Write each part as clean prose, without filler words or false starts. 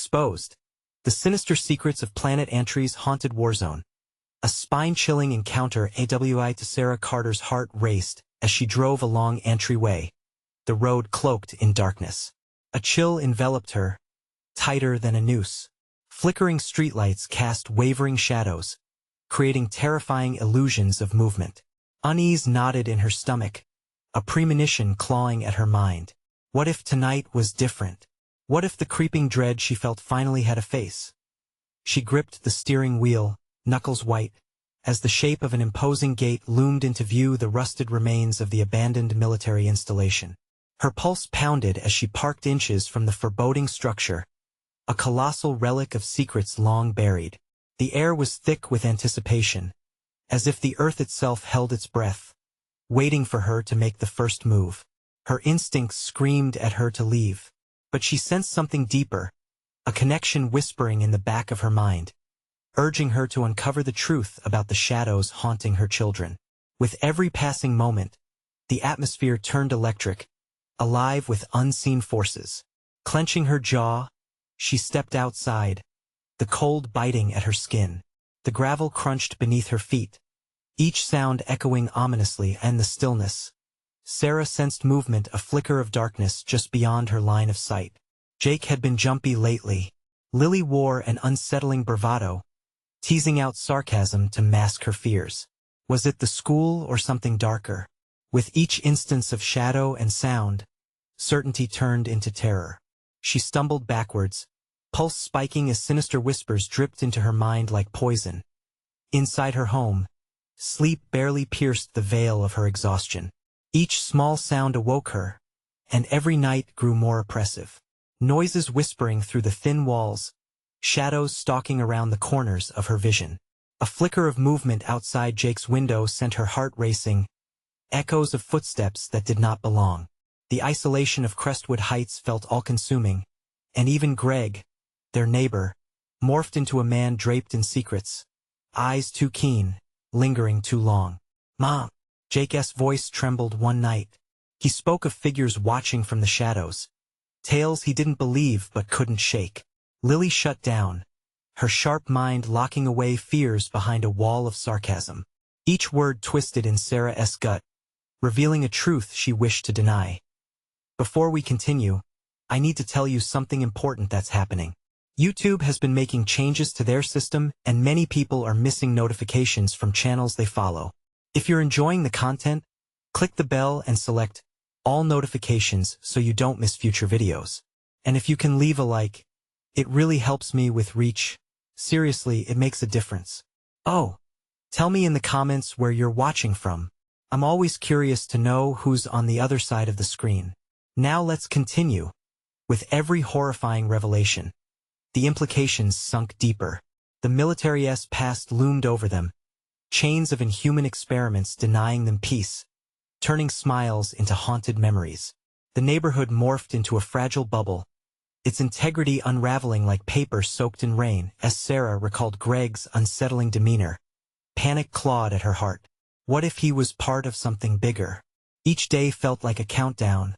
exposed. The sinister secrets of Planet Antri's haunted Warzone. A spine-chilling encounter AWI to Sarah Carter's heart raced as she drove along Antri Way, the road cloaked in darkness. A chill enveloped her, tighter than a noose. Flickering streetlights cast wavering shadows, creating terrifying illusions of movement. Unease knotted in her stomach, a premonition clawing at her mind. What if tonight was different? What if the creeping dread she felt finally had a face? She gripped the steering wheel, knuckles white, as the shape of an imposing gate loomed into view, the rusted remains of the abandoned military installation. Her pulse pounded as she parked inches from the foreboding structure, a colossal relic of secrets long buried. The air was thick with anticipation, as if the earth itself held its breath, waiting for her to make the first move. Her instincts screamed at her to leave, but she sensed something deeper, a connection whispering in the back of her mind, urging her to uncover the truth about the shadows haunting her children. With every passing moment, the atmosphere turned electric, alive with unseen forces. Clenching her jaw, she stepped outside, the cold biting at her skin. The gravel crunched beneath her feet, each sound echoing ominously in the stillness. Sarah sensed movement, a flicker of darkness just beyond her line of sight. Jake had been jumpy lately. Lily wore an unsettling bravado, teasing out sarcasm to mask her fears. Was it the school or something darker? With each instance of shadow and sound, certainty turned into terror. She stumbled backwards, pulse spiking as sinister whispers dripped into her mind like poison. Inside her home, sleep barely pierced the veil of her exhaustion. Each small sound awoke her, and every night grew more oppressive. Noises whispering through the thin walls, shadows stalking around the corners of her vision. A flicker of movement outside Jake's window sent her heart racing, echoes of footsteps that did not belong. The isolation of Crestwood Heights felt all-consuming, and even Greg, their neighbor, morphed into a man draped in secrets, eyes too keen, lingering too long. "Mom!" Jake's voice trembled one night. He spoke of figures watching from the shadows, tales he didn't believe but couldn't shake. Lily shut down, her sharp mind locking away fears behind a wall of sarcasm. Each word twisted in Sarah's gut, revealing a truth she wished to deny. Before we continue, I need to tell you something important that's happening. YouTube has been making changes to their system, and many people are missing notifications from channels they follow. If you're enjoying the content, click the bell and select all notifications so you don't miss future videos. And if you can leave a like, it really helps me with reach. Seriously, it makes a difference. Oh, tell me in the comments where you're watching from. I'm always curious to know who's on the other side of the screen. Now let's continue. With every horrifying revelation, the implications sunk deeper. The military's past loomed over them, chains of inhuman experiments denying them peace, turning smiles into haunted memories. The neighborhood morphed into a fragile bubble, its integrity unraveling like paper soaked in rain. As Sarah recalled Greg's unsettling demeanor, panic clawed at her heart. What if he was part of something bigger? Each day felt like a countdown.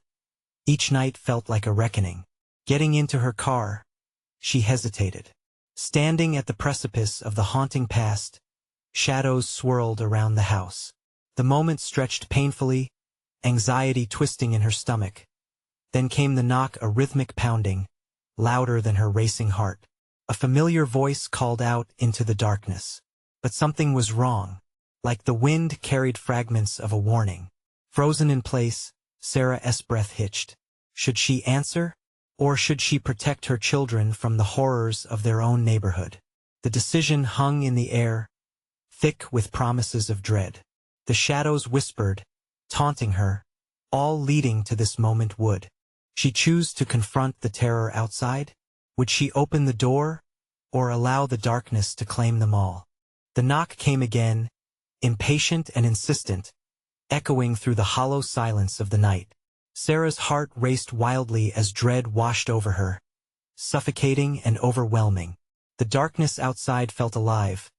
Each night felt like a reckoning. Getting into her car, she hesitated. Standing at the precipice of the haunting past, shadows swirled around the house. The moment stretched painfully, anxiety twisting in her stomach. Then came the knock, a rhythmic pounding, louder than her racing heart. A familiar voice called out into the darkness. But something was wrong. Like the wind carried fragments of a warning. Frozen in place, Sarah's breath hitched. Should she answer? Or should she protect her children from the horrors of their own neighborhood? The decision hung in the air, thick with promises of dread. The shadows whispered, taunting her, all leading to this moment. Would she choose to confront the terror outside? Would she open the door, or allow the darkness to claim them all? The knock came again, impatient and insistent, echoing through the hollow silence of the night. Sarah's heart raced wildly as dread washed over her, suffocating and overwhelming. The darkness outside felt alive,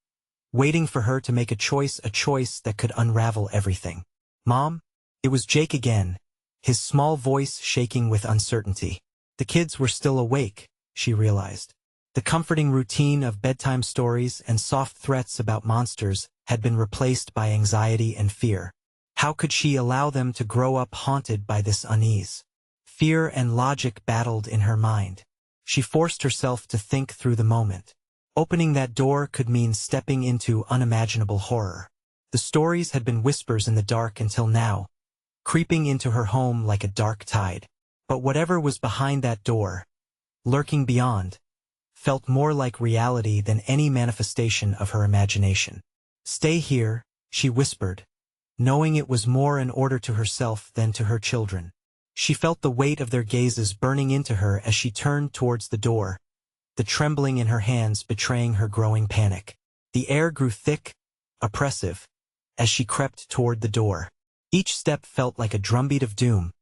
waiting for her to make a choice that could unravel everything. "Mom?" It was Jake again, his small voice shaking with uncertainty. The kids were still awake, she realized. The comforting routine of bedtime stories and soft threats about monsters had been replaced by anxiety and fear. How could she allow them to grow up haunted by this unease? Fear and logic battled in her mind. She forced herself to think through the moment. Opening that door could mean stepping into unimaginable horror. The stories had been whispers in the dark until now, creeping into her home like a dark tide. But whatever was behind that door, lurking beyond, felt more like reality than any manifestation of her imagination. "Stay here," she whispered, knowing it was more an order to herself than to her children. She felt the weight of their gazes burning into her as she turned towards the door, the trembling in her hands betraying her growing panic. The air grew thick, oppressive, as she crept toward the door. Each step felt like a drumbeat of doom,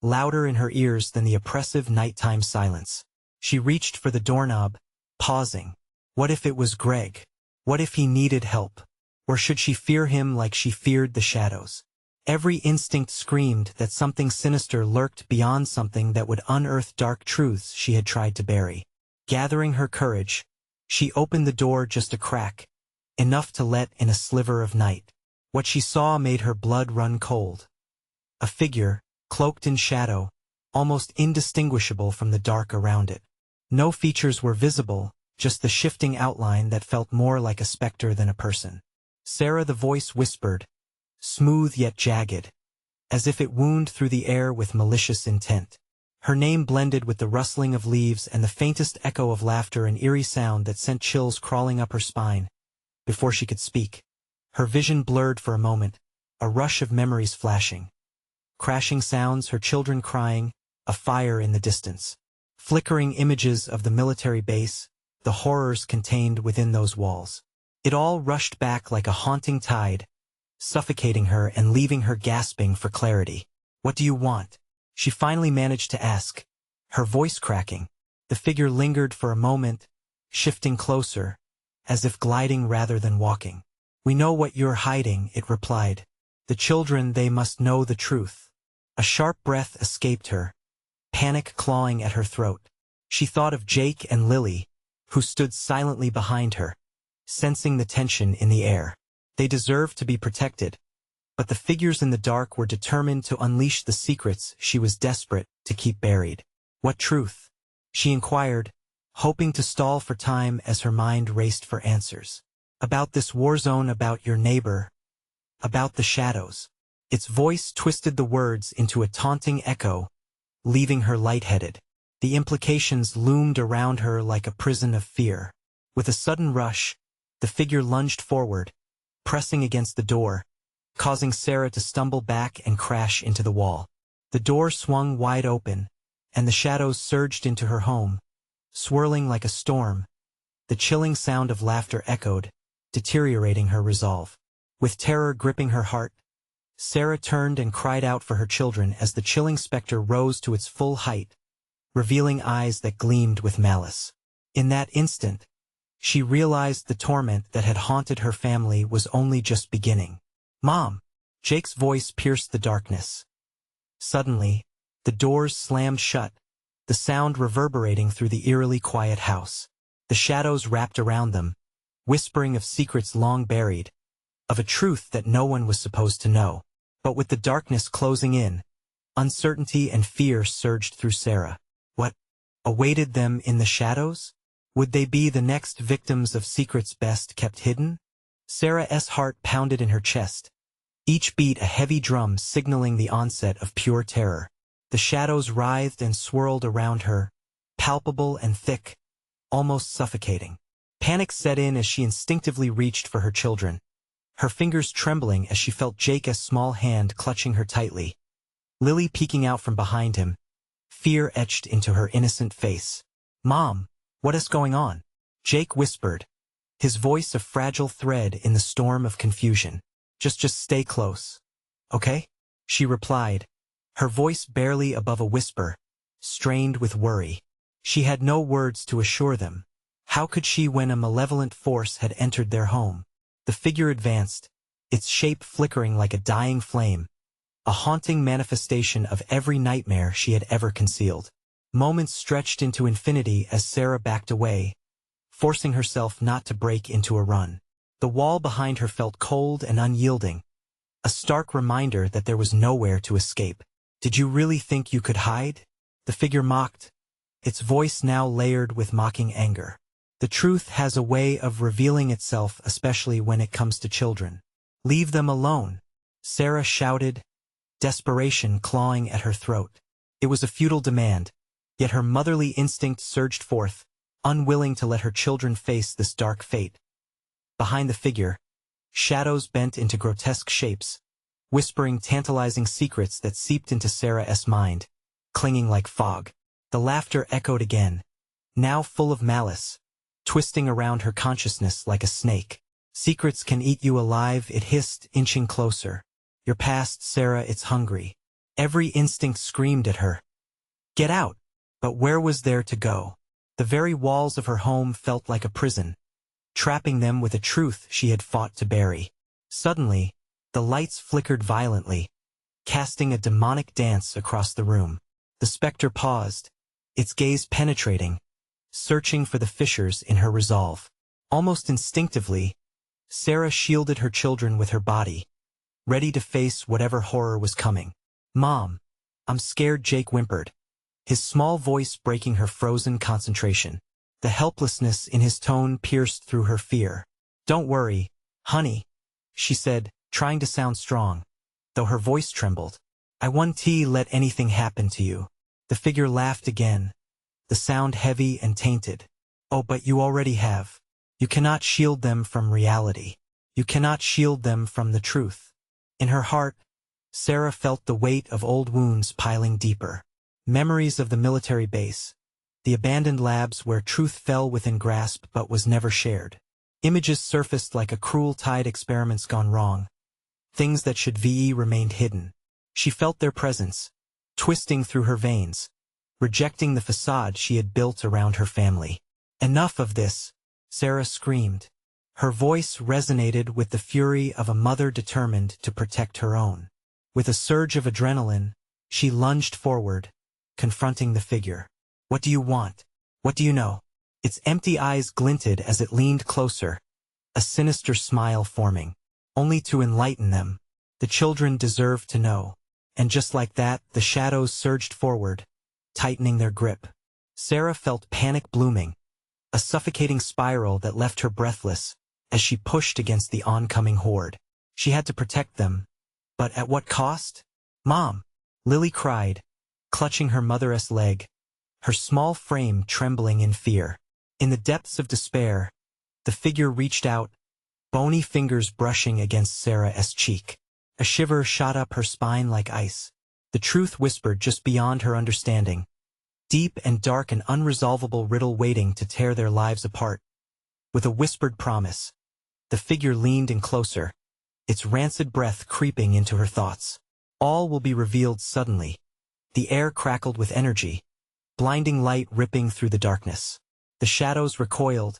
louder in her ears than the oppressive nighttime silence. She reached for the doorknob, pausing. What if it was Greg? What if he needed help? Or should she fear him like she feared the shadows? Every instinct screamed that something sinister lurked beyond something that would unearth dark truths she had tried to bury. Gathering her courage, she opened the door just a crack, enough to let in a sliver of night. What she saw made her blood run cold. A figure, cloaked in shadow, almost indistinguishable from the dark around it. No features were visible, just the shifting outline that felt more like a specter than a person. "Sarah," the voice whispered, smooth yet jagged, as if it wound through the air with malicious intent. Her name blended with the rustling of leaves and the faintest echo of laughter, an eerie sound that sent chills crawling up her spine. Before she could speak, her vision blurred for a moment, a rush of memories flashing. Crashing sounds, her children crying, a fire in the distance. Flickering images of the military base, the horrors contained within those walls. It all rushed back like a haunting tide, suffocating her and leaving her gasping for clarity. "What do you want?" she finally managed to ask, her voice cracking. The figure lingered for a moment, shifting closer, as if gliding rather than walking. "We know what you're hiding," it replied. "The children, they must know the truth." A sharp breath escaped her, panic clawing at her throat. She thought of Jake and Lily, who stood silently behind her, sensing the tension in the air. They deserved to be protected, but the figures in the dark were determined to unleash the secrets she was desperate to keep buried. "What truth?" she inquired, hoping to stall for time as her mind raced for answers. "About this Warzone, about your neighbor, about the shadows." Its voice twisted the words into a taunting echo, leaving her lightheaded. The implications loomed around her like a prison of fear. With a sudden rush, the figure lunged forward, pressing against the door, causing Sarah to stumble back and crash into the wall. The door swung wide open, and the shadows surged into her home, swirling like a storm. The chilling sound of laughter echoed, deteriorating her resolve. With terror gripping her heart, Sarah turned and cried out for her children as the chilling specter rose to its full height, revealing eyes that gleamed with malice. In that instant, she realized the torment that had haunted her family was only just beginning. "Mom!" Jake's voice pierced the darkness. Suddenly, the doors slammed shut, the sound reverberating through the eerily quiet house. The shadows wrapped around them, whispering of secrets long buried, of a truth that no one was supposed to know. But with the darkness closing in, uncertainty and fear surged through Sarah. What awaited them in the shadows? Would they be the next victims of secrets best kept hidden? Sarah's heart pounded in her chest, each beat a heavy drum signaling the onset of pure terror. The shadows writhed and swirled around her, palpable and thick, almost suffocating. Panic set in as she instinctively reached for her children, her fingers trembling as she felt Jake's small hand clutching her tightly. Lily peeking out from behind him, fear etched into her innocent face. "Mom, what is going on?" Jake whispered, his voice a fragile thread in the storm of confusion. Just stay close, okay?" she replied, her voice barely above a whisper, strained with worry. She had no words to assure them. How could she when a malevolent force had entered their home? The figure advanced, its shape flickering like a dying flame, a haunting manifestation of every nightmare she had ever concealed. Moments stretched into infinity as Sarah backed away, forcing herself not to break into a run. The wall behind her felt cold and unyielding, a stark reminder that there was nowhere to escape. "Did you really think you could hide?" the figure mocked, its voice now layered with mocking anger. The truth has a way of revealing itself, especially when it comes to children. "Leave them alone," Sarah shouted, desperation clawing at her throat. It was a futile demand, yet her motherly instinct surged forth, unwilling to let her children face this dark fate. Behind the figure, shadows bent into grotesque shapes, whispering tantalizing secrets that seeped into Sarah's mind, clinging like fog. The laughter echoed again, now full of malice, twisting around her consciousness like a snake. "Secrets can eat you alive," it hissed, inching closer. "You're past, Sarah, it's hungry." Every instinct screamed at her, "Get out!" But where was there to go? The very walls of her home felt like a prison, trapping them with a truth she had fought to bury. Suddenly, the lights flickered violently, casting a demonic dance across the room. The specter paused, its gaze penetrating, searching for the fissures in her resolve. Almost instinctively, Sarah shielded her children with her body, ready to face whatever horror was coming. "Mom, I'm scared," Jake whimpered, his small voice breaking her frozen concentration. The helplessness in his tone pierced through her fear. "Don't worry, honey," she said, trying to sound strong, though her voice trembled. "I won't let anything happen to you." The figure laughed again, the sound heavy and tainted. "Oh, but you already have. You cannot shield them from reality. You cannot shield them from the truth." In her heart, Sarah felt the weight of old wounds piling deeper. Memories of the military base, the abandoned labs where truth fell within grasp but was never shared. Images surfaced like a cruel tide, experiments gone wrong. Things that should remained hidden. She felt their presence, twisting through her veins, rejecting the facade she had built around her family. "Enough of this," Sarah screamed. Her voice resonated with the fury of a mother determined to protect her own. With a surge of adrenaline, she lunged forward, confronting the figure. "What do you want? What do you know?" Its empty eyes glinted as it leaned closer, a sinister smile forming. "Only to enlighten them. The children deserve to know." And just like that, the shadows surged forward, tightening their grip. Sarah felt panic blooming, a suffocating spiral that left her breathless as she pushed against the oncoming horde. She had to protect them, but at what cost? "Mom!" Lily cried, clutching her mother's leg, her small frame trembling in fear. In the depths of despair, the figure reached out, bony fingers brushing against Sarah's cheek. A shiver shot up her spine like ice. The truth whispered just beyond her understanding, deep and dark, an unresolvable riddle waiting to tear their lives apart. With a whispered promise, the figure leaned in closer, its rancid breath creeping into her thoughts. All will be revealed suddenly. The air crackled with energy, blinding light ripping through the darkness. The shadows recoiled,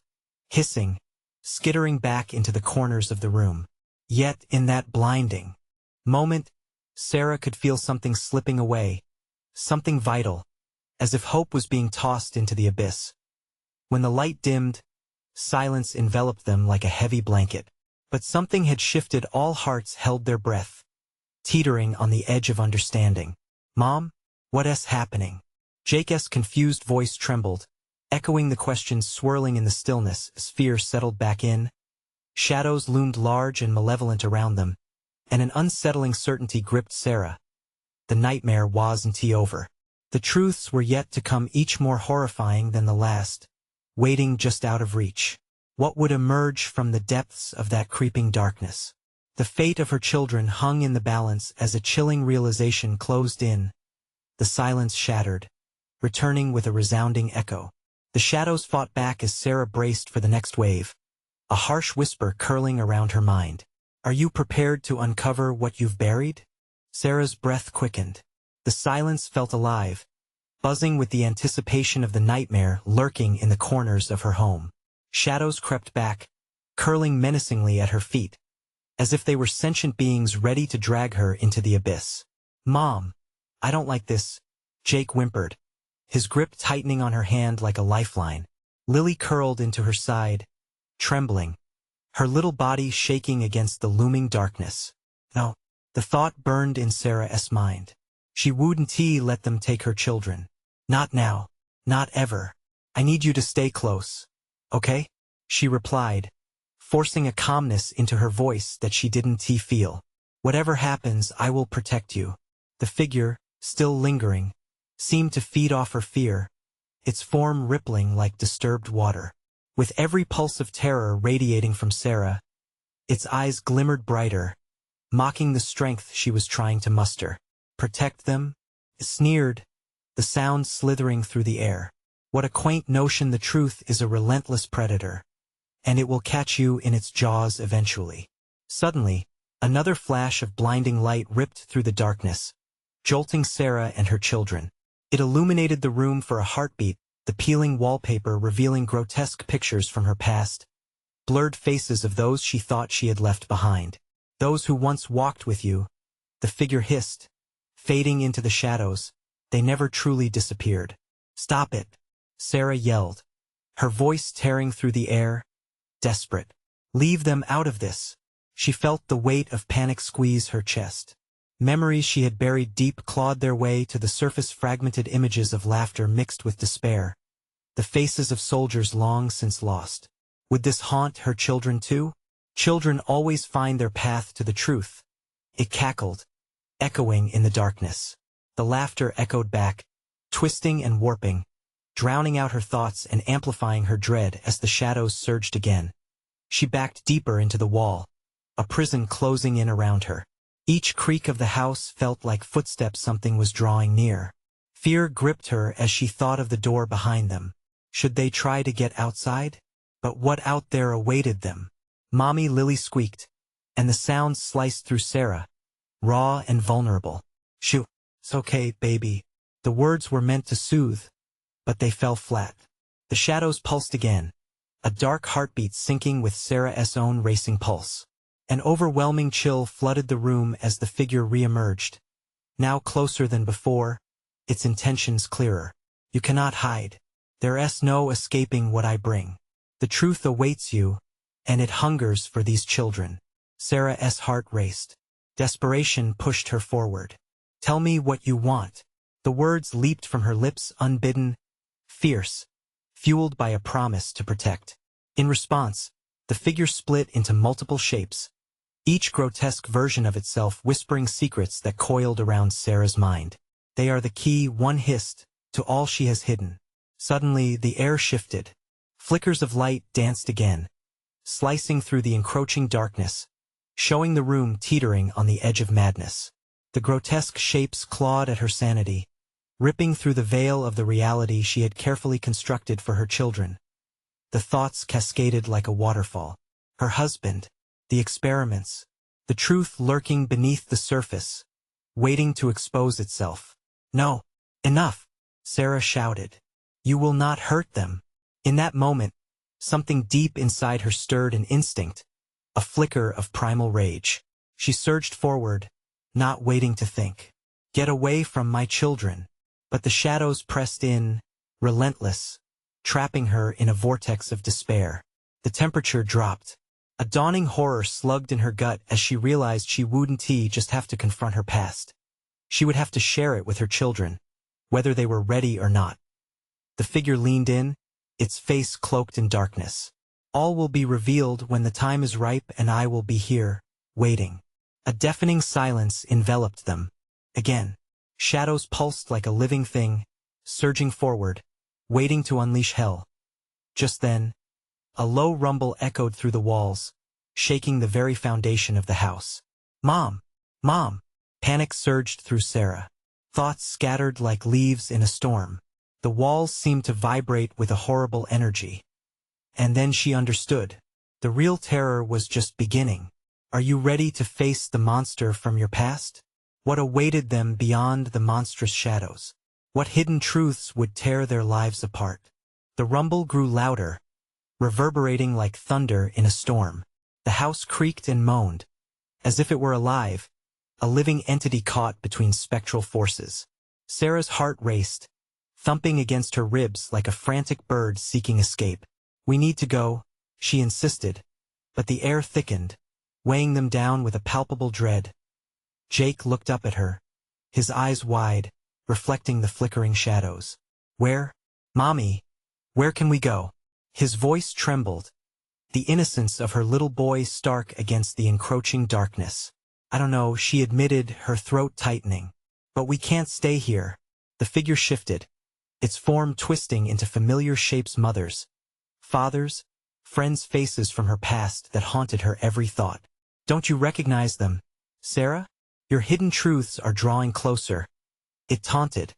hissing, skittering back into the corners of the room. Yet in that blinding moment, Sarah could feel something slipping away, something vital, as if hope was being tossed into the abyss. When the light dimmed, silence enveloped them like a heavy blanket. But something had shifted. All hearts held their breath, teetering on the edge of understanding. "Mom, what's happening?" Jake's confused voice trembled, echoing the questions swirling in the stillness as fear settled back in. Shadows loomed large and malevolent around them, and an unsettling certainty gripped Sarah. The nightmare wasn't over. The truths were yet to come, each more horrifying than the last, waiting just out of reach. What would emerge from the depths of that creeping darkness? The fate of her children hung in the balance as a chilling realization closed in. The silence shattered, returning with a resounding echo. The shadows fought back as Sarah braced for the next wave, a harsh whisper curling around her mind. "Are you prepared to uncover what you've buried?" Sarah's breath quickened. The silence felt alive, buzzing with the anticipation of the nightmare lurking in the corners of her home. Shadows crept back, curling menacingly at her feet, as if they were sentient beings ready to drag her into the abyss. "Mom, I don't like this," Jake whimpered, his grip tightening on her hand like a lifeline. Lily curled into her side, trembling, her little body shaking against the looming darkness. No, the thought burned in Sarah's mind. She wouldn't let them take her children. Not now. Not ever. I need you to stay close. Okay? She replied, forcing a calmness into her voice that she didn't feel. Whatever happens, I will protect you. The figure, still lingering, seemed to feed off her fear, its form rippling like disturbed water. With every pulse of terror radiating from Sarah, its eyes glimmered brighter, mocking the strength she was trying to muster. Protect them? It sneered, the sound slithering through the air. What a quaint notion. The truth is a relentless predator, and it will catch you in its jaws eventually. Suddenly, another flash of blinding light ripped through the darkness, jolting Sarah and her children. It illuminated the room for a heartbeat, the peeling wallpaper revealing grotesque pictures from her past, blurred faces of those she thought she had left behind. Those who once walked with you, the figure hissed, fading into the shadows. They never truly disappeared. Stop it, Sarah yelled, her voice tearing through the air, desperate. Leave them out of this. She felt the weight of panic squeeze her chest. Memories she had buried deep clawed their way to the surface, fragmented images of laughter mixed with despair, the faces of soldiers long since lost. Would this haunt her children too? Children always find their path to the truth. It cackled, echoing in the darkness. The laughter echoed back, twisting and warping, drowning out her thoughts and amplifying her dread as the shadows surged again. She backed deeper into the wall, a prison closing in around her. Each creak of the house felt like footsteps. Something was drawing near. Fear gripped her as she thought of the door behind them. Should they try to get outside? But what out there awaited them? Mommy, Lily squeaked, and the sound sliced through Sarah, raw and vulnerable. Shoo, it's okay, baby. The words were meant to soothe, but they fell flat. The shadows pulsed again, a dark heartbeat syncing with Sarah's own racing pulse. An overwhelming chill flooded the room as the figure re-emerged, now closer than before, its intentions clearer. You cannot hide. There's no escaping what I bring. The truth awaits you, and it hungers for these children. Sarah's heart raced. Desperation pushed her forward. Tell me what you want. The words leaped from her lips unbidden, fierce, fueled by a promise to protect. In response, the figure split into multiple shapes, each grotesque version of itself whispering secrets that coiled around Sarah's mind. They are the key, one hissed, to all she has hidden. Suddenly, the air shifted. Flickers of light danced again, slicing through the encroaching darkness, showing the room teetering on the edge of madness. The grotesque shapes clawed at her sanity, ripping through the veil of the reality she had carefully constructed for her children. The thoughts cascaded like a waterfall. Her husband, the experiments, the truth lurking beneath the surface, waiting to expose itself. No, enough, Sarah shouted. You will not hurt them. In that moment, something deep inside her stirred an instinct, a flicker of primal rage. She surged forward, not waiting to think. Get away from my children. But the shadows pressed in, relentless, trapping her in a vortex of despair. The temperature dropped. A dawning horror slugged in her gut as she realized she wouldn't just have to confront her past. She would have to share it with her children, whether they were ready or not. The figure leaned in, its face cloaked in darkness. All will be revealed when the time is ripe, and I will be here, waiting. A deafening silence enveloped them. Again, shadows pulsed like a living thing, surging forward, waiting to unleash hell. Just then, a low rumble echoed through the walls, shaking the very foundation of the house. Mom! Mom! Panic surged through Sarah. Thoughts scattered like leaves in a storm. The walls seemed to vibrate with a horrible energy. And then she understood. The real terror was just beginning. Are you ready to face the monster from your past? What awaited them beyond the monstrous shadows? What hidden truths would tear their lives apart? The rumble grew louder, reverberating like thunder in a storm. The house creaked and moaned, as if it were alive, a living entity caught between spectral forces. Sarah's heart raced, thumping against her ribs like a frantic bird seeking escape. We need to go, she insisted, but the air thickened, weighing them down with a palpable dread. Jake looked up at her, his eyes wide, reflecting the flickering shadows. Where? Mommy, where can we go? His voice trembled, the innocence of her little boy stark against the encroaching darkness. I don't know, she admitted, her throat tightening. But we can't stay here. The figure shifted, its form twisting into familiar shapes, mothers, fathers, friends' faces from her past that haunted her every thought. Don't you recognize them, Sarah? Your hidden truths are drawing closer. It taunted,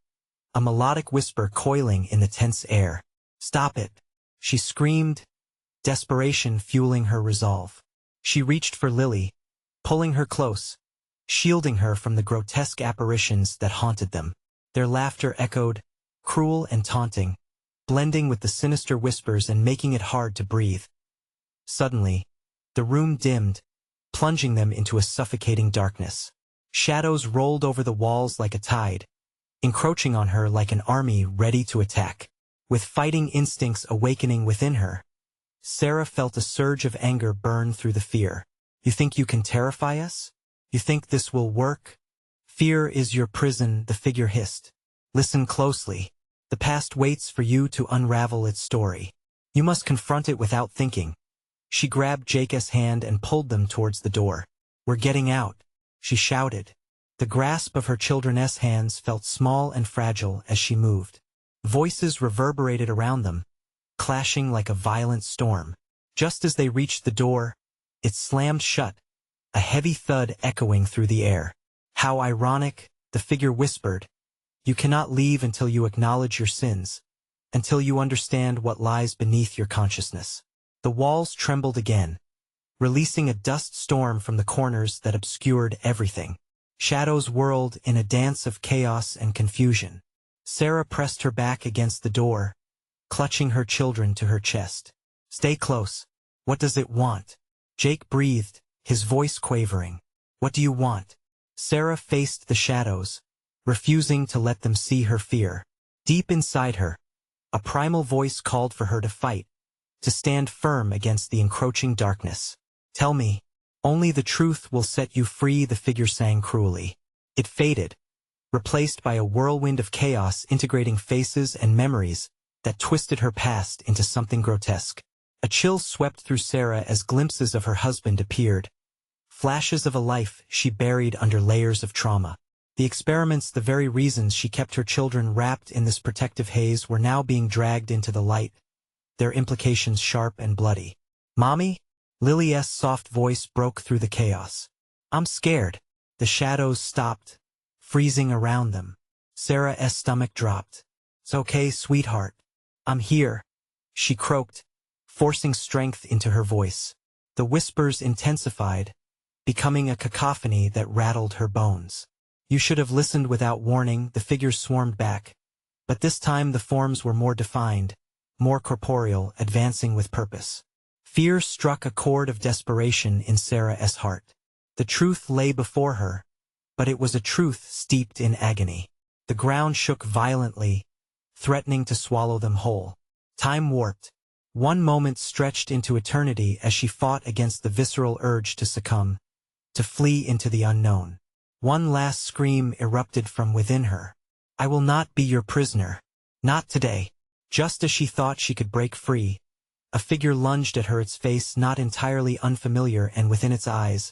a melodic whisper coiling in the tense air. Stop it, she screamed, desperation fueling her resolve. She reached for Lily, pulling her close, shielding her from the grotesque apparitions that haunted them. Their laughter echoed, cruel and taunting, blending with the sinister whispers and making it hard to breathe. Suddenly, the room dimmed, plunging them into a suffocating darkness. Shadows rolled over the walls like a tide, encroaching on her like an army ready to attack. With fighting instincts awakening within her, Sarah felt a surge of anger burn through the fear. You think you can terrify us? You think this will work? Fear is your prison, the figure hissed. Listen closely. The past waits for you to unravel its story. You must confront it without thinking. She grabbed Jake's hand and pulled them towards the door. We're getting out, she shouted. The grasp of her children's hands felt small and fragile as she moved. Voices reverberated around them, clashing like a violent storm. Just as they reached the door, it slammed shut, a heavy thud echoing through the air. How ironic, the figure whispered. You cannot leave until you acknowledge your sins, until you understand what lies beneath your consciousness. The walls trembled again, releasing a dust storm from the corners that obscured everything. Shadows whirled in a dance of chaos and confusion. Sarah pressed her back against the door, clutching her children to her chest. Stay close. What does it want? Jake breathed, his voice quavering. What do you want? Sarah faced the shadows, refusing to let them see her fear. Deep inside her, a primal voice called for her to fight, to stand firm against the encroaching darkness. Tell me, only the truth will set you free, the figure sang cruelly. It faded, replaced by a whirlwind of chaos integrating faces and memories that twisted her past into something grotesque. A chill swept through Sarah as glimpses of her husband appeared, flashes of a life she buried under layers of trauma. The experiments, the very reasons she kept her children wrapped in this protective haze, were now being dragged into the light, their implications sharp and bloody. Mommy? Lily's soft voice broke through the chaos. I'm scared. The shadows stopped, freezing around them. Sarah's stomach dropped. It's okay, sweetheart. I'm here, she croaked, forcing strength into her voice. The whispers intensified, becoming a cacophony that rattled her bones. You should have listened without warning, the figures swarmed back. But this time the forms were more defined, more corporeal, advancing with purpose. Fear struck a chord of desperation in Sarah's heart. The truth lay before her, but it was a truth steeped in agony. The ground shook violently, threatening to swallow them whole. Time warped. One moment stretched into eternity as she fought against the visceral urge to succumb, to flee into the unknown. One last scream erupted from within her. I will not be your prisoner. Not today. Just as she thought she could break free, a figure lunged at her, its face not entirely unfamiliar, and within its eyes,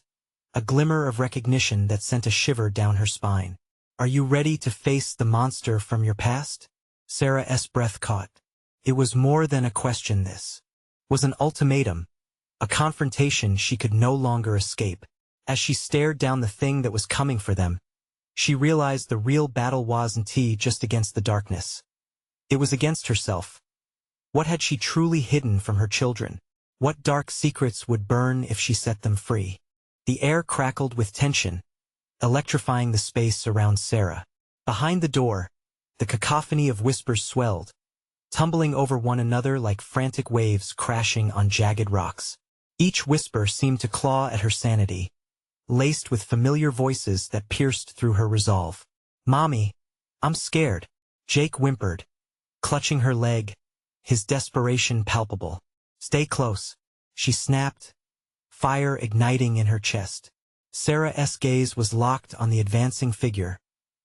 a glimmer of recognition that sent a shiver down her spine. Are you ready to face the monster from your past? Sarah's breath caught. It was more than a question. This was an ultimatum, a confrontation she could no longer escape. As she stared down the thing that was coming for them, she realized the real battle wasn't just against the darkness. It was against herself. What had she truly hidden from her children? What dark secrets would burn if she set them free? The air crackled with tension, electrifying the space around Sarah. Behind the door, the cacophony of whispers swelled, tumbling over one another like frantic waves crashing on jagged rocks. Each whisper seemed to claw at her sanity, laced with familiar voices that pierced through her resolve. Mommy, I'm scared, Jake whimpered, clutching her leg, his desperation palpable. Stay close, she snapped, fire igniting in her chest. Sarah's gaze was locked on the advancing figure,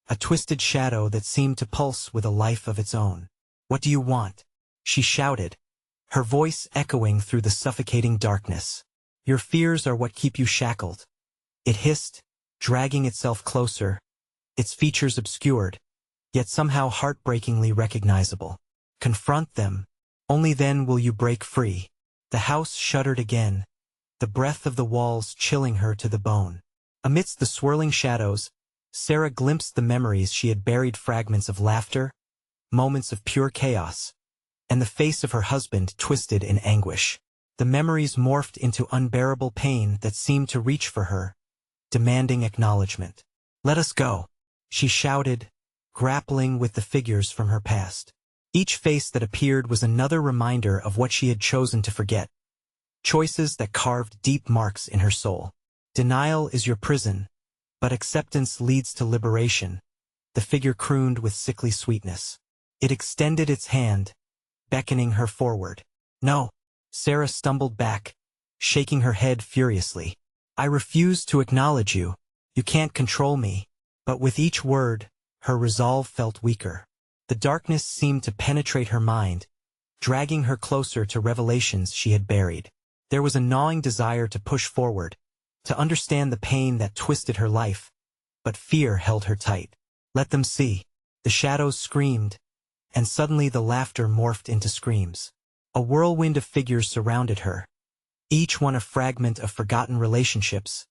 a twisted shadow that seemed to pulse with a life of its own. What do you want? She shouted, her voice echoing through the suffocating darkness. Your fears are what keep you shackled. It hissed, dragging itself closer, its features obscured, yet somehow heartbreakingly recognizable. Confront them. Only then will you break free. The house shuddered again, the breath of the walls chilling her to the bone. Amidst the swirling shadows, Sarah glimpsed the memories she had buried, fragments of laughter, moments of pure chaos, and the face of her husband twisted in anguish. The memories morphed into unbearable pain that seemed to reach for her, demanding acknowledgement. Let us go, she shouted, grappling with the figures from her past. Each face that appeared was another reminder of what she had chosen to forget, choices that carved deep marks in her soul. Denial is your prison, but acceptance leads to liberation, the figure crooned with sickly sweetness. It extended its hand, beckoning her forward. No, Sarah stumbled back, shaking her head furiously. I refuse to acknowledge you. You can't control me. But with each word, her resolve felt weaker. The darkness seemed to penetrate her mind, dragging her closer to revelations she had buried. There was a gnawing desire to push forward, to understand the pain that twisted her life, but fear held her tight. Let them see. The shadows screamed, and suddenly the laughter morphed into screams. A whirlwind of figures surrounded her, each one a fragment of forgotten relationships,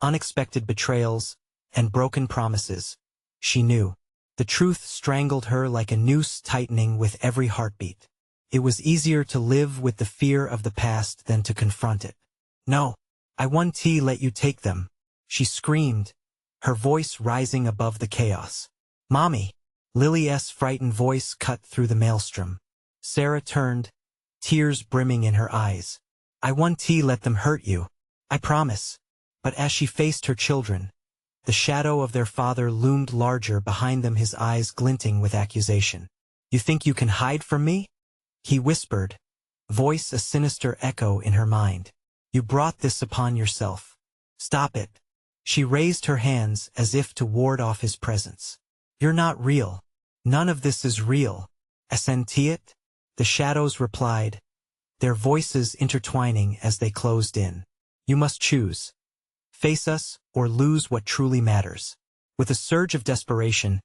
unexpected betrayals, and broken promises. She knew. The truth strangled her like a noose tightening with every heartbeat. It was easier to live with the fear of the past than to confront it. No, I won't let you take them, she screamed, her voice rising above the chaos. Mommy! Lily's frightened voice cut through the maelstrom. Sarah turned, tears brimming in her eyes. I won't let them hurt you. I promise. But as she faced her children, the shadow of their father loomed larger behind them, his eyes glinting with accusation. You think you can hide from me? He whispered, voice a sinister echo in her mind. You brought this upon yourself. Stop it. She raised her hands as if to ward off his presence. You're not real. None of this is real. Sentí it? The shadows replied, their voices intertwining as they closed in. You must choose. Face us, or lose what truly matters. With a surge of desperation,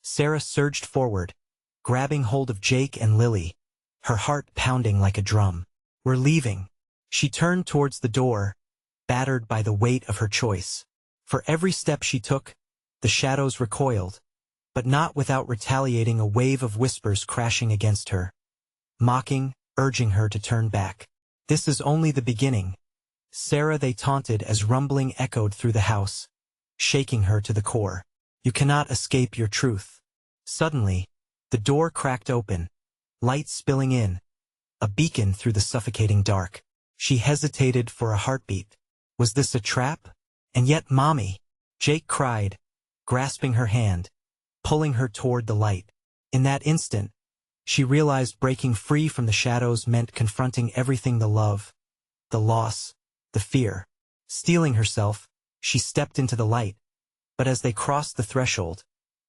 Sarah surged forward, grabbing hold of Jake and Lily, her heart pounding like a drum. We're leaving. She turned towards the door, battered by the weight of her choice. For every step she took, the shadows recoiled, but not without retaliating, a wave of whispers crashing against her, mocking, urging her to turn back. This is only the beginning, Sarah, they taunted as rumbling echoed through the house, shaking her to the core. You cannot escape your truth. Suddenly, the door cracked open, light spilling in, a beacon through the suffocating dark. She hesitated for a heartbeat. Was this a trap? And yet, Mommy! Jake cried, grasping her hand, pulling her toward the light. In that instant, she realized breaking free from the shadows meant confronting everything: the love, the loss, the fear. Steeling herself, she stepped into the light, but as they crossed the threshold,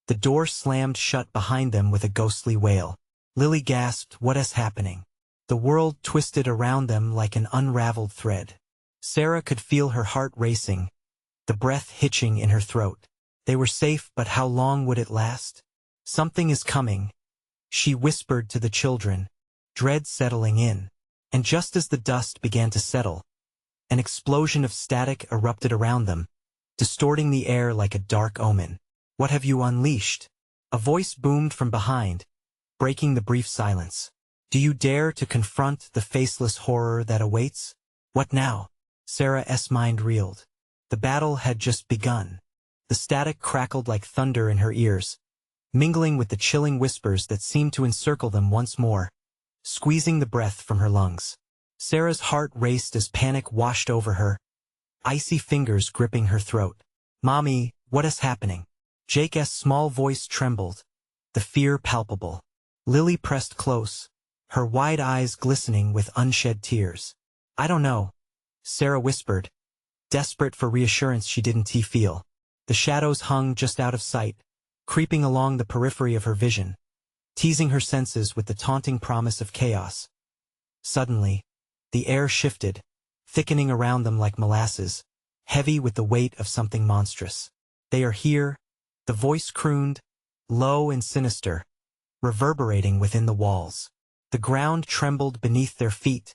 the door slammed shut behind them with a ghostly wail. Lily gasped, what is happening? The world twisted around them like an unraveled thread. Sarah could feel her heart racing, the breath hitching in her throat. They were safe, but how long would it last? Something is coming, she whispered to the children, dread settling in. And just as the dust began to settle, an explosion of static erupted around them, distorting the air like a dark omen. What have you unleashed? A voice boomed from behind, breaking the brief silence. Do you dare to confront the faceless horror that awaits? What now? Sarah's mind reeled. The battle had just begun. The static crackled like thunder in her ears, mingling with the chilling whispers that seemed to encircle them once more, squeezing the breath from her lungs. Sarah's heart raced as panic washed over her, icy fingers gripping her throat. Mommy, what is happening? Jake's small voice trembled, the fear palpable. Lily pressed close, her wide eyes glistening with unshed tears. "I don't know," Sarah whispered, desperate for reassurance she didn't feel. The shadows hung just out of sight, creeping along the periphery of her vision, teasing her senses with the taunting promise of chaos. Suddenly, the air shifted, thickening around them like molasses, heavy with the weight of something monstrous. "They are here," the voice crooned, low and sinister, reverberating within the walls. The ground trembled beneath their feet,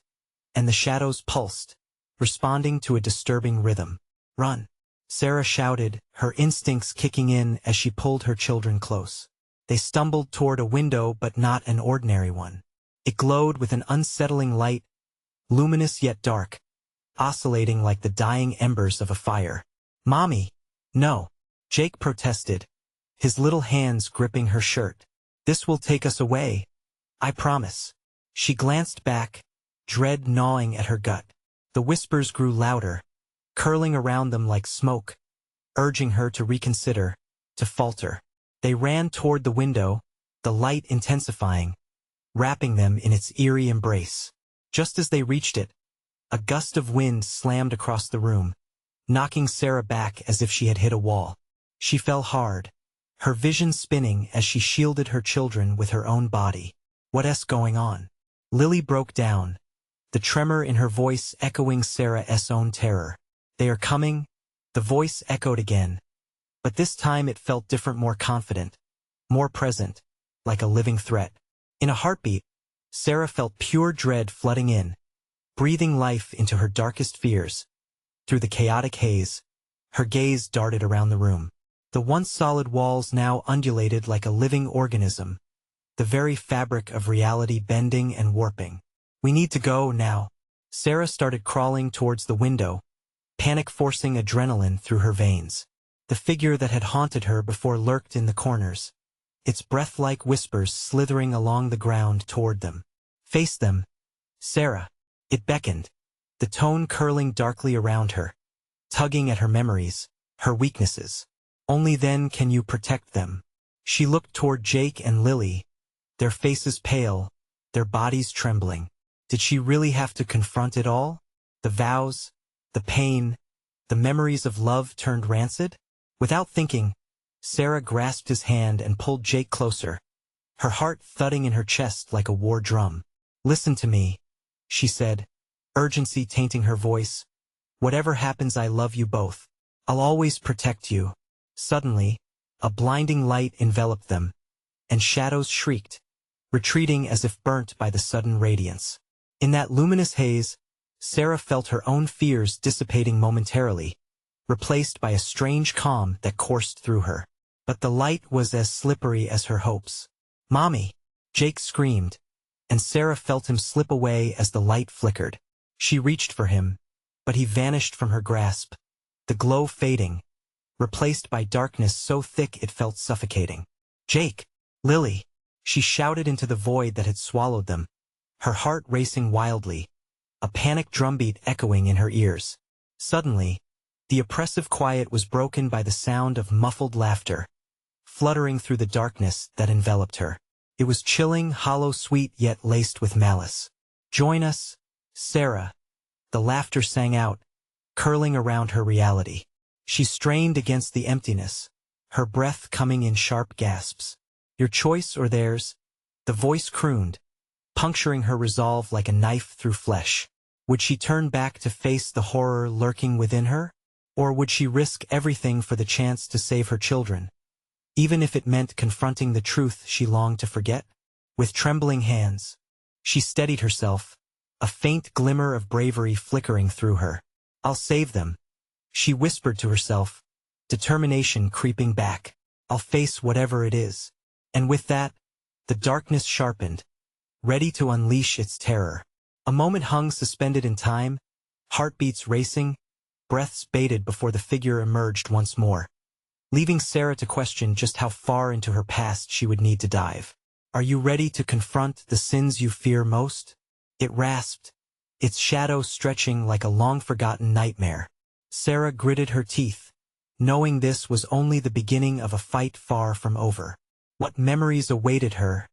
and the shadows pulsed, responding to a disturbing rhythm. "Run!" Sarah shouted, her instincts kicking in as she pulled her children close. They stumbled toward a window, but not an ordinary one. It glowed with an unsettling light, luminous yet dark, oscillating like the dying embers of a fire. "Mommy!" "No!" Jake protested, his little hands gripping her shirt. "This will take us away. I promise." She glanced back, dread gnawing at her gut. The whispers grew louder, curling around them like smoke, urging her to reconsider, to falter. They ran toward the window, the light intensifying, wrapping them in its eerie embrace. Just as they reached it, a gust of wind slammed across the room, knocking Sarah back as if she had hit a wall. She fell hard, her vision spinning as she shielded her children with her own body. "What's going on?" Lily broke down, the tremor in her voice echoing Sarah's own terror. "They are coming," the voice echoed again, but this time it felt different, more confident, more present, like a living threat. In a heartbeat, Sarah felt pure dread flooding in, breathing life into her darkest fears. Through the chaotic haze, her gaze darted around the room. The once solid walls now undulated like a living organism, the very fabric of reality bending and warping. "We need to go now." Sarah started crawling towards the window, panic forcing adrenaline through her veins. The figure that had haunted her before lurked in the corners, its breath-like whispers slithering along the ground toward them. "Face them, Sarah," it beckoned, the tone curling darkly around her, tugging at her memories, her weaknesses. "Only then can you protect them." She looked toward Jake and Lily, their faces pale, their bodies trembling. Did she really have to confront it all? The vows, the pain, the memories of love turned rancid? Without thinking, Sarah grasped his hand and pulled Jake closer, her heart thudding in her chest like a war drum. "Listen to me," she said, urgency tainting her voice. "Whatever happens, I love you both. I'll always protect you." Suddenly, a blinding light enveloped them, and shadows shrieked, retreating as if burnt by the sudden radiance. In that luminous haze, Sarah felt her own fears dissipating momentarily, replaced by a strange calm that coursed through her. But the light was as slippery as her hopes. "Mommy!" Jake screamed, and Sarah felt him slip away as the light flickered. She reached for him, but he vanished from her grasp, the glow fading, replaced by darkness so thick it felt suffocating. "Jake! Lily!" She shouted into the void that had swallowed them, her heart racing wildly, a panic drumbeat echoing in her ears. Suddenly, the oppressive quiet was broken by the sound of muffled laughter, fluttering through the darkness that enveloped her. It was chilling, hollow, sweet, yet laced with malice. "Join us, Sarah," the laughter sang out, curling around her reality. She strained against the emptiness, her breath coming in sharp gasps. "Your choice or theirs," the voice crooned, puncturing her resolve like a knife through flesh. Would she turn back to face the horror lurking within her? Or would she risk everything for the chance to save her children, even if it meant confronting the truth she longed to forget? With trembling hands, she steadied herself, a faint glimmer of bravery flickering through her. "I'll save them," she whispered to herself, determination creeping back. "I'll face whatever it is." And with that, the darkness sharpened, ready to unleash its terror. A moment hung suspended in time, heartbeats racing, breaths bated before the figure emerged once more, leaving Sarah to question just how far into her past she would need to dive. "Are you ready to confront the sins you fear most?" It rasped, its shadow stretching like a long-forgotten nightmare. Sarah gritted her teeth, knowing this was only the beginning of a fight far from over. What memories awaited her?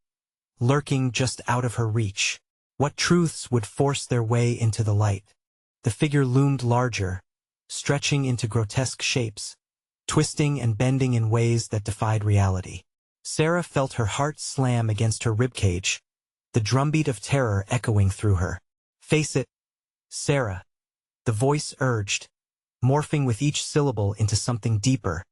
lurking just out of her reach. What truths would force their way into the light? The figure loomed larger, stretching into grotesque shapes, twisting and bending in ways that defied reality. Sarah felt her heart slam against her ribcage, the drumbeat of terror echoing through her. "Face it, Sarah," the voice urged, morphing with each syllable into something deeper,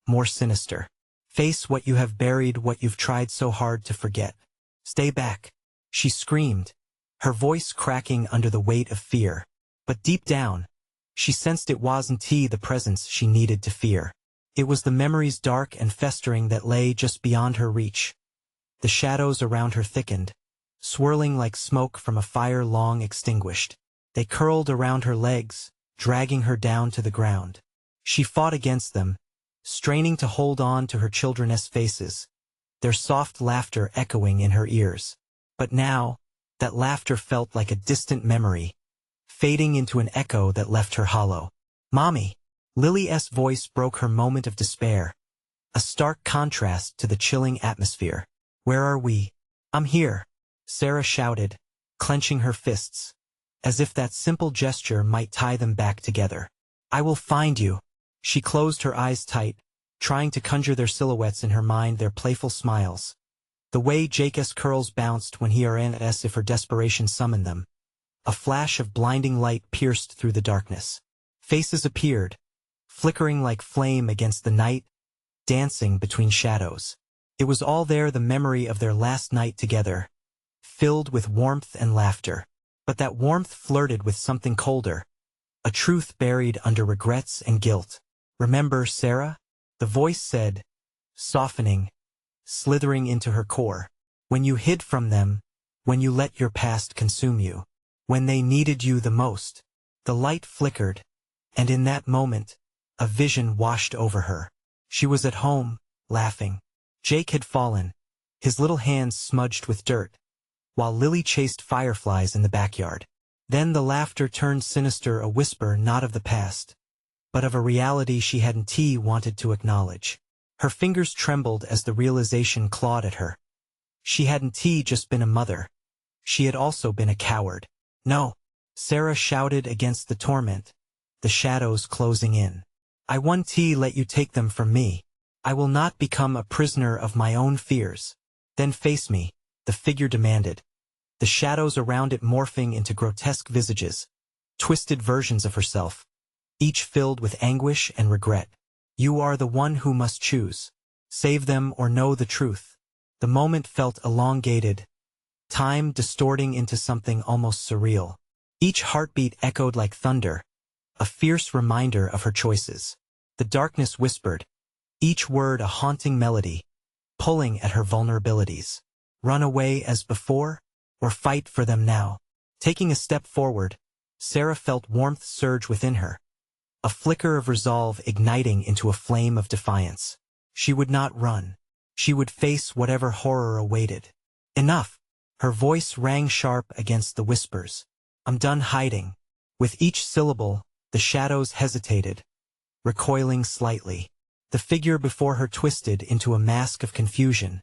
more sinister. "Face what you have buried, what you've tried so hard to forget. Stay back," she screamed, her voice cracking under the weight of fear. But deep down, she sensed it wasn't the presence she needed to fear. It was the memories dark and festering that lay just beyond her reach. The shadows around her thickened, swirling like smoke from a fire long extinguished. They curled around her legs, dragging her down to the ground. She fought against them, straining to hold on to her children's faces, their soft laughter echoing in her ears. But now, that laughter felt like a distant memory, fading into an echo that left her hollow. "Mommy!" Lily's voice broke her moment of despair, a stark contrast to the chilling atmosphere. "Where are we?" "I'm here," Sarah shouted, clenching her fists, as if that simple gesture might tie them back together. "I will find you." She closed her eyes tight, trying to conjure their silhouettes in her mind, their playful smiles. The way Jake's curls bounced when he ran as if her desperation summoned them. A flash of blinding light pierced through the darkness. Faces appeared, flickering like flame against the night, dancing between shadows. It was all there, the memory of their last night together, filled with warmth and laughter. But that warmth flirted with something colder, a truth buried under regrets and guilt. "Remember, Sarah?" the voice said, softening, slithering into her core. "When you hid from them, when you let your past consume you, when they needed you the most." The light flickered, and in that moment, a vision washed over her. She was at home, laughing. Jake had fallen, his little hands smudged with dirt, while Lily chased fireflies in the backyard. Then the laughter turned sinister, a whisper not of the past, but of a reality she hadn't wanted to acknowledge. Her fingers trembled as the realization clawed at her. She hadn't just been a mother. She had also been a coward. "No!" Sarah shouted against the torment, the shadows closing in. "I won't let you take them from me. I will not become a prisoner of my own fears." "Then face me," the figure demanded, the shadows around it morphing into grotesque visages, twisted versions of herself, each filled with anguish and regret. "You are the one who must choose. Save them or know the truth." The moment felt elongated, time distorting into something almost surreal. Each heartbeat echoed like thunder, a fierce reminder of her choices. The darkness whispered, each word a haunting melody, pulling at her vulnerabilities. Run away as before, or fight for them now? Taking a step forward, Sarah felt warmth surge within her, a flicker of resolve igniting into a flame of defiance. She would not run. She would face whatever horror awaited. "Enough!" Her voice rang sharp against the whispers. "I'm done hiding." With each syllable, the shadows hesitated, recoiling slightly. The figure before her twisted into a mask of confusion,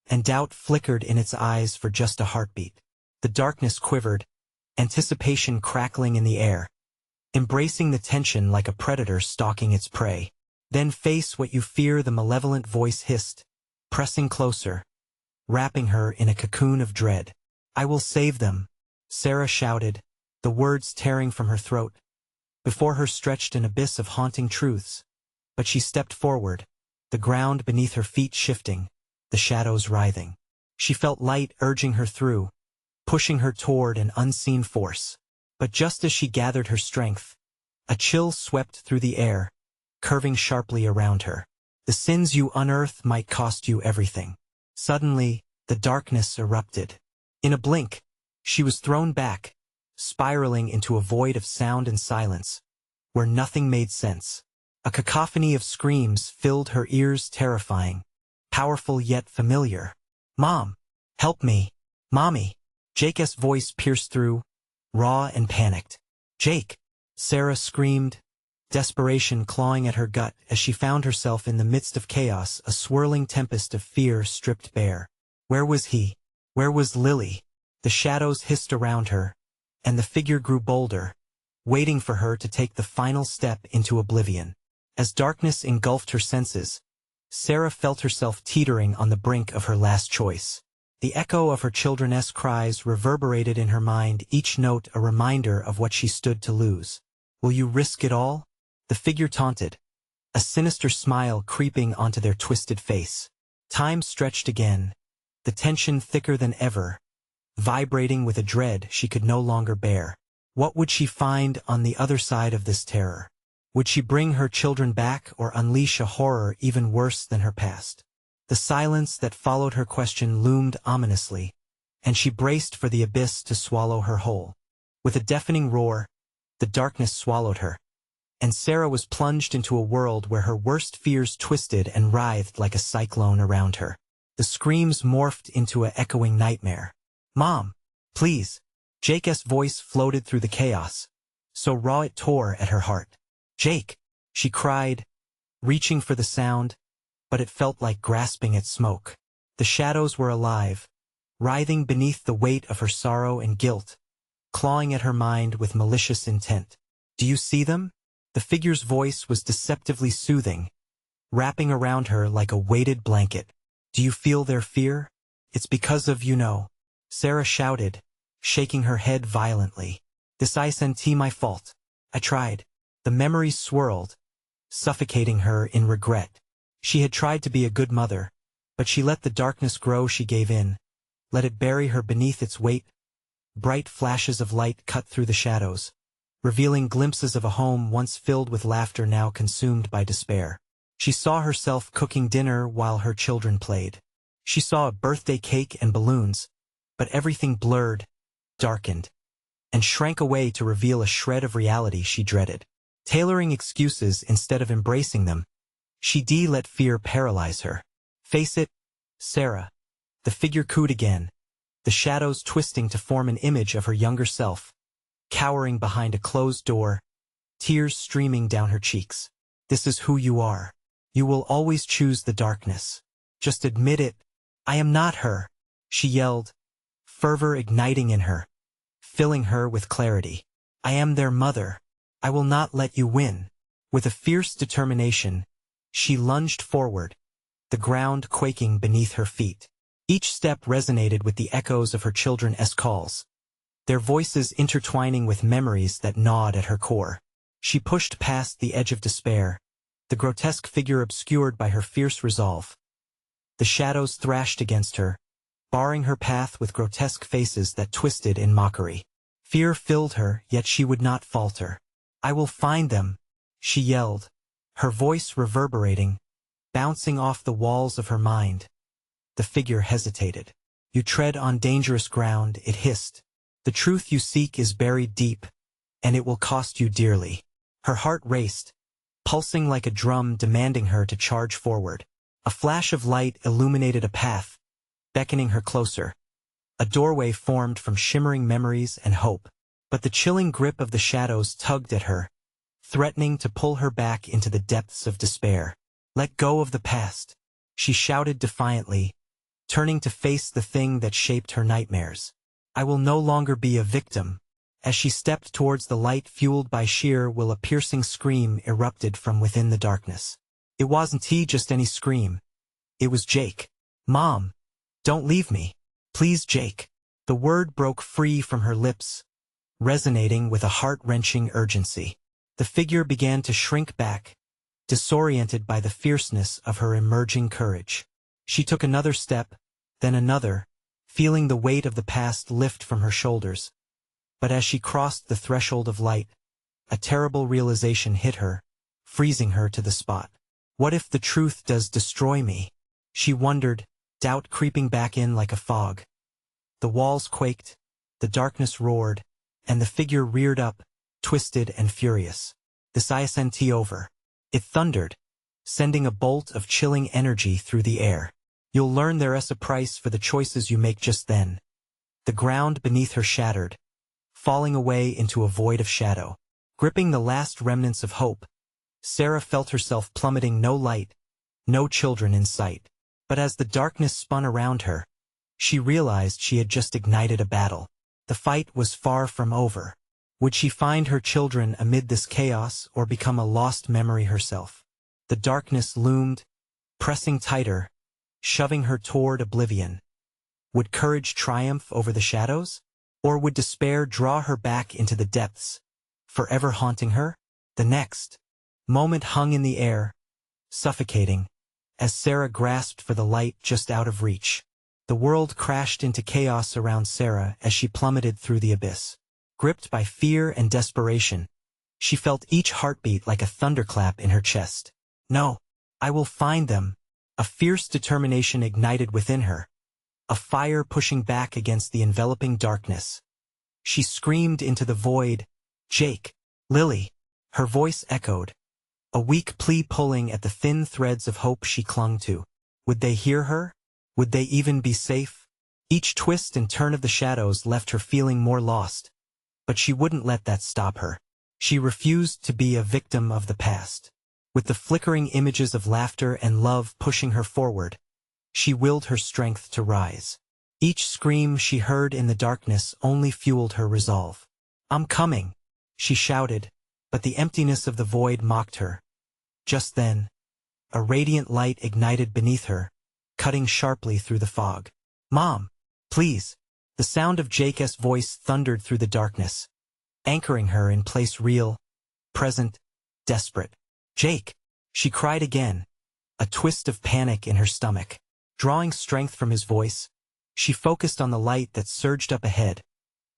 and doubt flickered in its eyes for just a heartbeat. The darkness quivered, anticipation crackling in the air, embracing the tension like a predator stalking its prey. "Then face what you fear," the malevolent voice hissed, pressing closer, wrapping her in a cocoon of dread. "I will save them," Sarah shouted, the words tearing from her throat. Before her stretched an abyss of haunting truths. But she stepped forward, the ground beneath her feet shifting, the shadows writhing. She felt light urging her through, pushing her toward an unseen force. But just as she gathered her strength, a chill swept through the air, curving sharply around her. The sins you unearth might cost you everything. Suddenly, the darkness erupted. In a blink, she was thrown back, spiraling into a void of sound and silence, where nothing made sense. A cacophony of screams filled her ears, terrifying, powerful yet familiar. "Mom! Help me! Mommy!" Jake's voice pierced through, raw and panicked. "Jake!" Sarah screamed, desperation clawing at her gut as she found herself in the midst of chaos, a swirling tempest of fear stripped bare. Where was he? Where was Lily? The shadows hissed around her, and the figure grew bolder, waiting for her to take the final step into oblivion. As darkness engulfed her senses, Sarah felt herself teetering on the brink of her last choice. The echo of her children's cries reverberated in her mind, each note a reminder of what she stood to lose. Will you risk it all? The figure taunted, a sinister smile creeping onto their twisted face. Time stretched again, the tension thicker than ever, vibrating with a dread she could no longer bear. What would she find on the other side of this terror? Would she bring her children back or unleash a horror even worse than her past? The silence that followed her question loomed ominously, and she braced for the abyss to swallow her whole. With a deafening roar, the darkness swallowed her, and Sarah was plunged into a world where her worst fears twisted and writhed like a cyclone around her. The screams morphed into an echoing nightmare. "Mom, please!" Jake's voice floated through the chaos, so raw it tore at her heart. "Jake!" she cried, reaching for the sound, but it felt like grasping at smoke. The shadows were alive, writhing beneath the weight of her sorrow and guilt, clawing at her mind with malicious intent. "Do you see them?" The figure's voice was deceptively soothing, wrapping around her like a weighted blanket. "Do you feel their fear? It's because of Sarah shouted, shaking her head violently. "This isn't my fault. I tried." The memories swirled, suffocating her in regret. She had tried to be a good mother, but she let the darkness grow. She gave in, let it bury her beneath its weight. Bright flashes of light cut through the shadows, revealing glimpses of a home once filled with laughter, now consumed by despair. She saw herself cooking dinner while her children played. She saw a birthday cake and balloons, but everything blurred, darkened, and shrank away to reveal a shred of reality she dreaded. Tailoring excuses instead of embracing them, she let fear paralyze her. "Face it, Sarah." The figure cooed again, the shadows twisting to form an image of her younger self, cowering behind a closed door, tears streaming down her cheeks. "This is who you are. You will always choose the darkness. Just admit it." "I am not her," she yelled, fervor igniting in her, filling her with clarity. "I am their mother. I will not let you win." With a fierce determination, she lunged forward, the ground quaking beneath her feet. Each step resonated with the echoes of her children's calls, their voices intertwining with memories that gnawed at her core. She pushed past the edge of despair, the grotesque figure obscured by her fierce resolve. The shadows thrashed against her, barring her path with grotesque faces that twisted in mockery. Fear filled her, yet she would not falter. "I will find them," she yelled, her voice reverberating, bouncing off the walls of her mind. The figure hesitated. "You tread on dangerous ground," it hissed. "The truth you seek is buried deep, and it will cost you dearly." Her heart raced, pulsing like a drum, demanding her to charge forward. A flash of light illuminated a path, beckoning her closer. A doorway formed from shimmering memories and hope. But the chilling grip of the shadows tugged at her, threatening to pull her back into the depths of despair. "Let go of the past," she shouted defiantly, turning to face the thing that shaped her nightmares. "I will no longer be a victim." As she stepped towards the light fueled by sheer will, a piercing scream erupted from within the darkness. It wasn't just any scream. It was Jake. "Mom, don't leave me. Please, Jake." The word broke free from her lips, resonating with a heart-wrenching urgency. The figure began to shrink back, disoriented by the fierceness of her emerging courage. She took another step, then another, feeling the weight of the past lift from her shoulders. But as she crossed the threshold of light, a terrible realization hit her, freezing her to the spot. What if the truth does destroy me? She wondered, doubt creeping back in like a fog. The walls quaked, the darkness roared, and the figure reared up, twisted and furious. "This isn't over." It thundered, sending a bolt of chilling energy through the air. "You'll learn there's a price for the choices you make." Just then, the ground beneath her shattered, falling away into a void of shadow. Gripping the last remnants of hope, Sarah felt herself plummeting. No light, no children in sight. But as the darkness spun around her, She realized she had just ignited a battle. The fight was far from over. Would she find her children amid this chaos or become a lost memory herself? The darkness loomed, pressing tighter, shoving her toward oblivion. Would courage triumph over the shadows? Or would despair draw her back into the depths, forever haunting her? The next moment hung in the air, suffocating, as Sarah grasped for the light just out of reach. The world crashed into chaos around Sarah as she plummeted through the abyss. Gripped by fear and desperation, she felt each heartbeat like a thunderclap in her chest. No, I will find them. A fierce determination ignited within her, a fire pushing back against the enveloping darkness. She screamed into the void, "Jake! Lily!" Her voice echoed, a weak plea pulling at the thin threads of hope she clung to. Would they hear her? Would they even be safe? Each twist and turn of the shadows left her feeling more lost. But she wouldn't let that stop her. She refused to be a victim of the past. With the flickering images of laughter and love pushing her forward, she willed her strength to rise. Each scream she heard in the darkness only fueled her resolve. "I'm coming," she shouted, but the emptiness of the void mocked her. Just then, a radiant light ignited beneath her, cutting sharply through the fog. "Mom, please!" The sound of Jake's voice thundered through the darkness, anchoring her in place, real, present, desperate. "Jake!" she cried again, a twist of panic in her stomach. Drawing strength from his voice, she focused on the light that surged up ahead,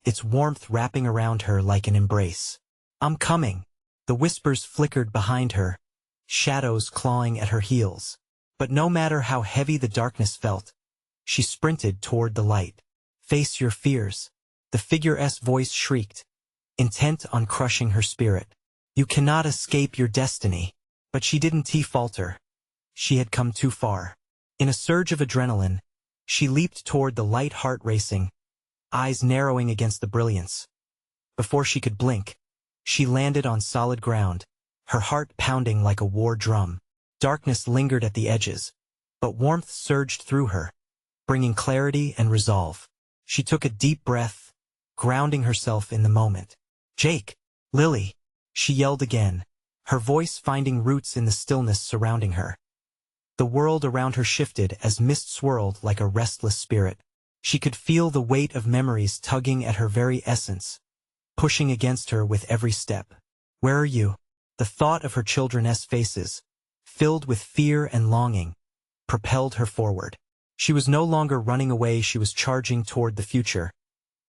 its warmth wrapping around her like an embrace. "I'm coming." The whispers flickered behind her, shadows clawing at her heels. But no matter how heavy the darkness felt, she sprinted toward the light. "Face your fears," the figure's voice shrieked, intent on crushing her spirit. "You cannot escape your destiny." But she didn't falter. She had come too far. In a surge of adrenaline, she leaped toward the light, heart racing, eyes narrowing against the brilliance. Before she could blink, she landed on solid ground, her heart pounding like a war drum. Darkness lingered at the edges, but warmth surged through her, bringing clarity and resolve. She took a deep breath, grounding herself in the moment. "Jake! Lily!" she yelled again, her voice finding roots in the stillness surrounding her. The world around her shifted as mist swirled like a restless spirit. She could feel the weight of memories tugging at her very essence, pushing against her with every step. "Where are you?" The thought of her children's faces, filled with fear and longing, propelled her forward. She was no longer running away, she was charging toward the future,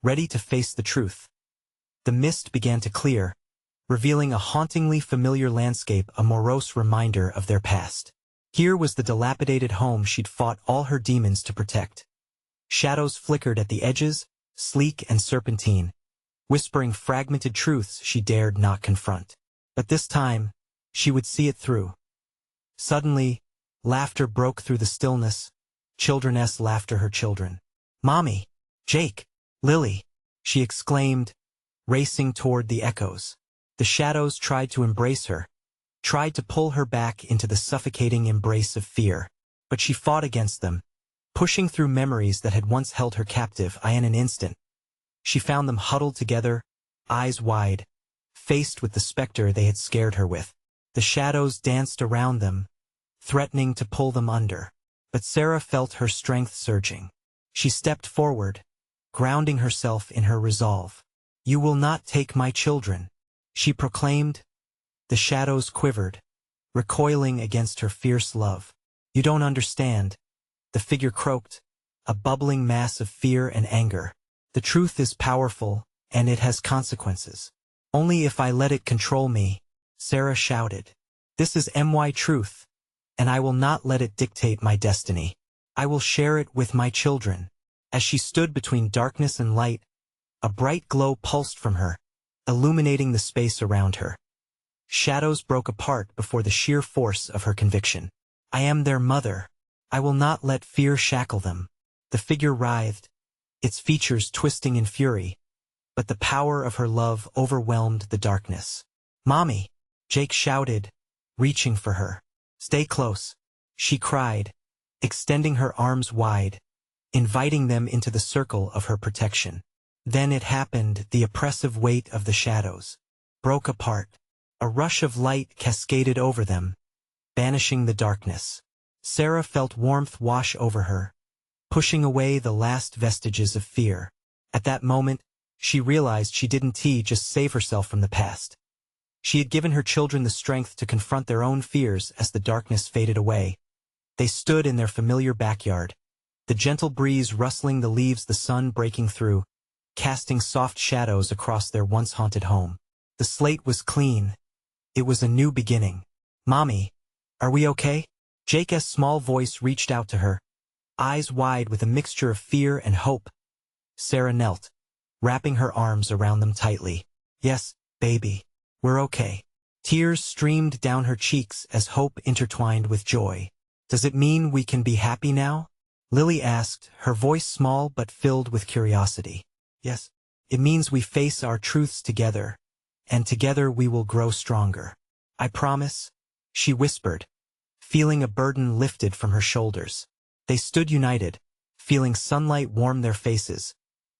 ready to face the truth. The mist began to clear, revealing a hauntingly familiar landscape, a morose reminder of their past. Here was the dilapidated home she'd fought all her demons to protect. Shadows flickered at the edges, sleek and serpentine, whispering fragmented truths she dared not confront. But this time, she would see it through. Suddenly, laughter broke through the stillness, children's laughter, her children. "Mommy! Jake! Lily!" she exclaimed, racing toward the echoes. The shadows tried to embrace her, tried to pull her back into the suffocating embrace of fear. But she fought against them, pushing through memories that had once held her captive. In an instant, she found them huddled together, eyes wide, faced with the specter they had scared her with. The shadows danced around them, threatening to pull them under. But Sarah felt her strength surging. She stepped forward, grounding herself in her resolve. "You will not take my children," she proclaimed. The shadows quivered, recoiling against her fierce love. "You don't understand," the figure croaked, a bubbling mass of fear and anger. "The truth is powerful, and it has consequences. Only if I let it control me," Sarah shouted. "This is my truth, and I will not let it dictate my destiny. I will share it with my children." As she stood between darkness and light, a bright glow pulsed from her, illuminating the space around her. Shadows broke apart before the sheer force of her conviction. "I am their mother. I will not let fear shackle them." The figure writhed, its features twisting in fury, but the power of her love overwhelmed the darkness. "Mommy!" Jake shouted, reaching for her. "Stay close," she cried, extending her arms wide, inviting them into the circle of her protection. Then it happened, the oppressive weight of the shadows broke apart. A rush of light cascaded over them, banishing the darkness. Sarah felt warmth wash over her, pushing away the last vestiges of fear. At that moment, she realized she didn't just save herself from the past. She had given her children the strength to confront their own fears as the darkness faded away. They stood in their familiar backyard, the gentle breeze rustling the leaves, the sun breaking through, casting soft shadows across their once haunted home. The slate was clean. It was a new beginning. "Mommy, are we okay?" Jake's small voice reached out to her, eyes wide with a mixture of fear and hope. Sarah knelt, wrapping her arms around them tightly. "Yes, baby, we're okay." Tears streamed down her cheeks as hope intertwined with joy. "Does it mean we can be happy now?" Lily asked, her voice small but filled with curiosity. "Yes, it means we face our truths together, and together we will grow stronger. I promise," she whispered, feeling a burden lifted from her shoulders. They stood united, feeling sunlight warm their faces,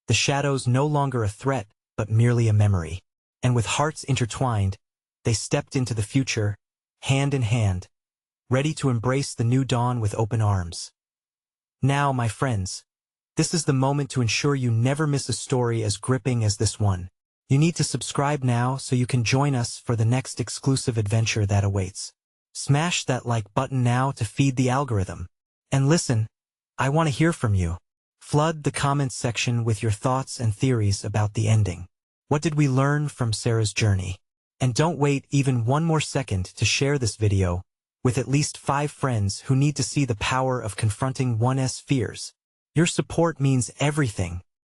the shadows no longer a threat but merely a memory. And with hearts intertwined, they stepped into the future, hand in hand, ready to embrace the new dawn with open arms. Now, my friends, this is the moment to ensure you never miss a story as gripping as this one. You need to subscribe now so you can join us for the next exclusive adventure that awaits. Smash that like button now to feed the algorithm. And listen, I want to hear from you. Flood the comments section with your thoughts and theories about the ending. What did we learn from Sarah's journey? And don't wait even one more second to share this video with at least 5 friends who need to see the power of confronting one's fears. Your support means everything.